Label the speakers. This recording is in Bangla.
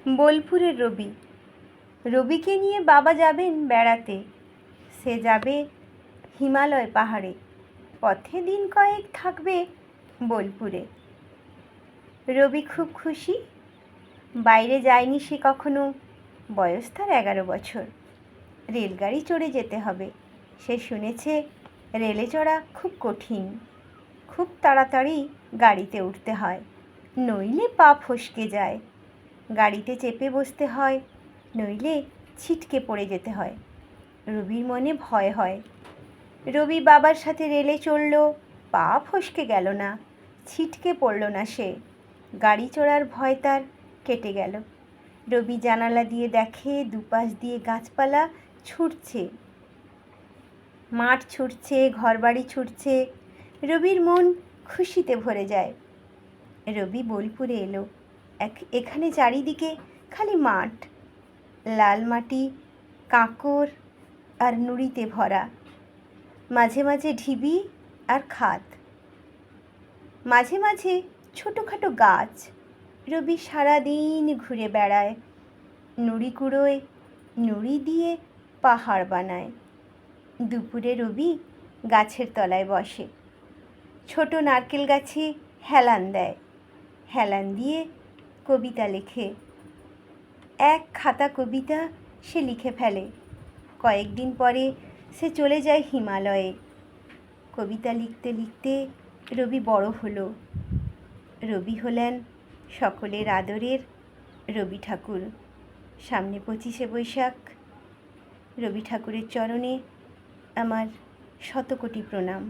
Speaker 1: বোলপুরের রবি। রবিকে নিয়ে বাবা যাবেন বেড়াতে। সে যাবে হিমালয় পাহাড়ে, পথে দিন কয়েক থাকবে বোলপুরে। রবি খুব খুশি, বাইরে যায়নি সে কখনো, বয়স তার 11 বছর। রেলগাড়ি চড়ে যেতে হবে, সে শুনেছে রেলে চড়া খুব কঠিন, খুব তাড়াতাড়ি গাড়িতে উঠতে হয়, নইলে পা ফসকে যায়। গাড়িতে চেপে বসতে হয়, নইলে ছিটকে পড়ে যেতে হয়। রবির মনে ভয় হয়। রবি বাবার সাথে রেলে চড়ল, পা ফসকে গেল না, ছিটকে পড়ল না সে। গাড়ি চড়ার ভয় তার কেটে গেল। রবি জানালা দিয়ে দেখে দুপাশ দিয়ে গাছপালা ছুটছে, মাঠ ছুটছে, ঘরবাড়ি ছুটছে। রবির মন খুশিতে ভরে যায়। রবি বোলপুরে এলো। এখানে চারিদিকে খালি মাঠ, লাল মাটি, কাঁকর আর নুড়িতে ভরা, মাঝে মাঝে ঢিবি আর খাদ, মাঝে মাঝে ছোটোখাটো গাছ। রবি সারাদিন ঘুরে বেড়ায়, নুড়ি কুড়োয়, নুড়ি দিয়ে পাহাড় বানায়। দুপুরে রবি গাছের তলায় বসে, ছোট নারকেল গাছে হেলান দেয়, হেলান দিয়ে কবিতা লেখে। এক খাতা কবিতা সে লিখে ফেলে। কয়েকদিন পরে সে চলে যায় হিমালয়ে। কবিতা লিখতে লিখতে রবি বড় হলো। রবি হলেন সকলের আদরের রবি ঠাকুর। সামনে 25শে বৈশাখ। রবি ঠাকুরের চরণে আমার শতকোটি প্রণাম।